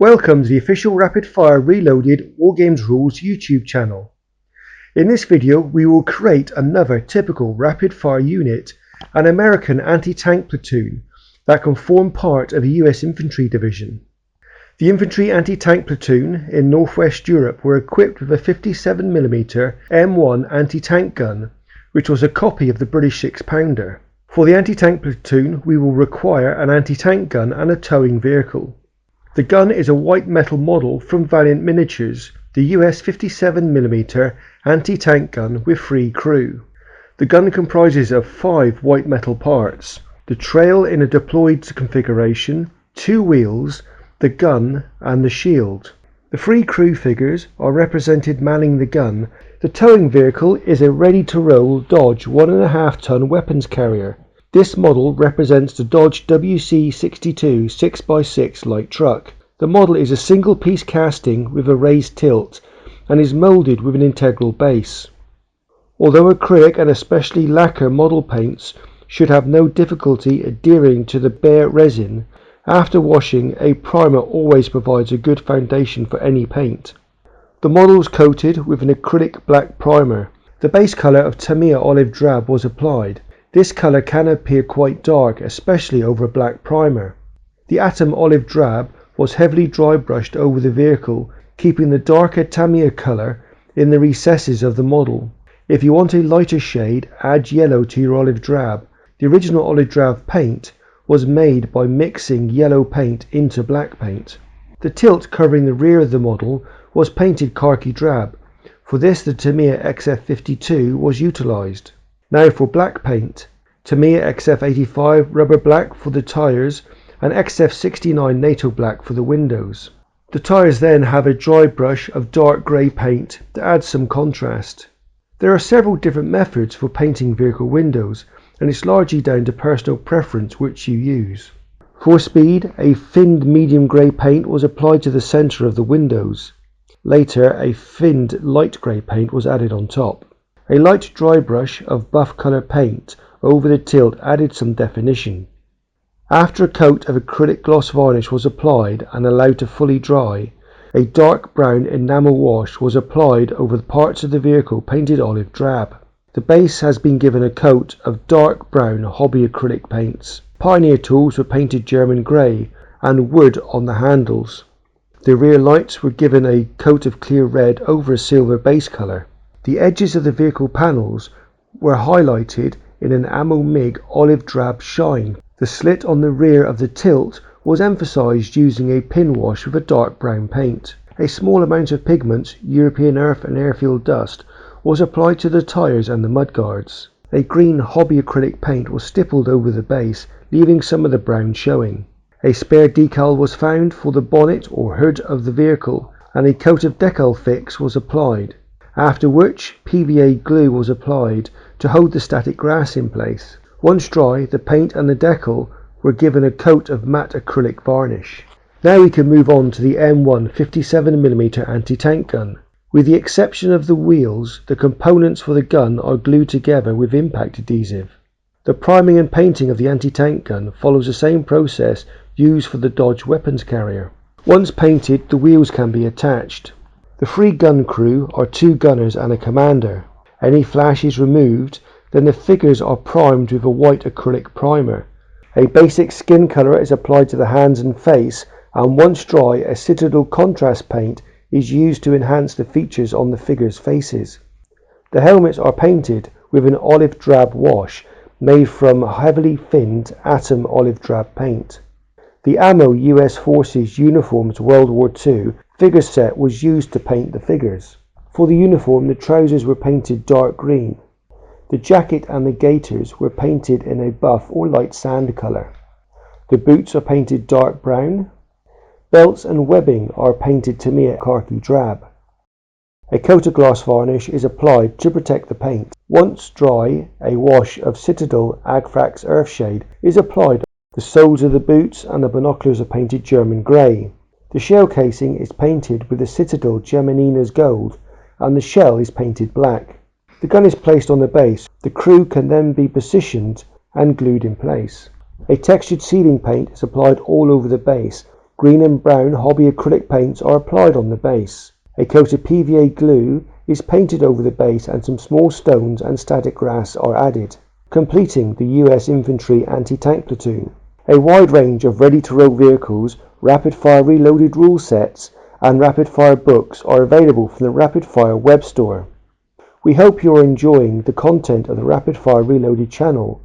Welcome to the official Rapid Fire Reloaded Wargames Rules YouTube channel. In this video we will create another typical rapid fire unit, an American anti-tank platoon that can form part of a US infantry division. The infantry anti-tank platoon in northwest Europe were equipped with a 57mm M1 anti-tank gun, which was a copy of the British 6-pounder. For the anti-tank platoon we will require an anti-tank gun and a towing vehicle. The gun is a white metal model from Valiant Miniatures, the US 57mm anti-tank gun with 3 crew. The gun comprises of 5 white metal parts: the trail in a deployed configuration, 2 wheels, the gun and the shield. The 3 crew figures are represented manning the gun. The towing vehicle is a ready-to-roll Dodge 1.5-ton weapons carrier. This model represents the Dodge WC62 6x6 light truck. The model is a single-piece casting with a raised tilt and is moulded with an integral base. Although acrylic and especially lacquer model paints should have no difficulty adhering to the bare resin, after washing a primer always provides a good foundation for any paint. The model was coated with an acrylic black primer. The base colour of Tamiya olive drab was applied. This colour can appear quite dark, especially over a black primer. The Atom olive drab was heavily dry brushed over the vehicle, keeping the darker Tamiya colour in the recesses of the model. If you want a lighter shade, add yellow to your olive drab. The original olive drab paint was made by mixing yellow paint into black paint. The tilt covering the rear of the model was painted khaki drab. For this the Tamiya XF52 was utilised. Now for black paint: Tamiya XF85 rubber black for the tyres and XF69 NATO black for the windows. The tyres then have a dry brush of dark grey paint to add some contrast. There are several different methods for painting vehicle windows, and it's largely down to personal preference which you use. For speed, a thinned medium grey paint was applied to the centre of the windows. Later a thinned light grey paint was added on top. A light dry brush of buff colour paint over the tilt added some definition. After a coat of acrylic gloss varnish was applied and allowed to fully dry, a dark brown enamel wash was applied over the parts of the vehicle painted olive drab. The base has been given a coat of dark brown hobby acrylic paints. Pioneer tools were painted German grey and wood on the handles. The rear lights were given a coat of clear red over a silver base colour. The edges of the vehicle panels were highlighted in an ammo mig olive drab shine. The slit on the rear of the tilt was emphasised using a pin wash with a dark brown paint. A small amount of pigments, European earth and airfield dust, was applied to the tyres and the mudguards. A green hobby acrylic paint was stippled over the base, leaving some of the brown showing. A spare decal was found for the bonnet or hood of the vehicle, and a coat of decal fix was applied, after which PVA glue was applied to hold the static grass in place. Once dry, the paint and the decal were given a coat of matte acrylic varnish. Now we can move on to the M1 57mm anti-tank gun. With the exception of the wheels, the components for the gun are glued together with impact adhesive. The priming and painting of the anti-tank gun follows the same process used for the Dodge weapons carrier. Once painted, the wheels can be attached. The 3 gun crew are 2 gunners and a commander. Any flash is removed, then the figures are primed with a white acrylic primer. A basic skin colour is applied to the hands and face, and once dry, a Citadel contrast paint is used to enhance the features on the figures' faces. The helmets are painted with an olive drab wash made from heavily thinned Atom olive drab paint. The ammo US Forces Uniforms World War II figure set was used to paint the figures. For the uniform, the trousers were painted dark green. The jacket and the gaiters were painted in a buff or light sand colour. The boots are painted dark brown. Belts and webbing are painted Tamiya khaki drab. A coat of gloss varnish is applied to protect the paint. Once dry, a wash of Citadel Agfax Earthshade is applied. The soles of the boots and the binoculars are painted German grey. The shell casing is painted with the Citadel Gemininas gold, and the shell is painted black. The gun is placed on the base. The crew can then be positioned and glued in place. A textured sealing paint is applied all over the base, Green and brown hobby acrylic paints are applied on the base. A coat of PVA glue is painted over the base and some small stones and static grass are added, completing the US Infantry Anti-Tank Platoon. A wide range of ready-to-roll vehicles, rapid-fire reloaded rule sets, and rapid-fire books are available from the rapid-fire web store. We hope you are enjoying the content of the Rapid Fire Reloaded channel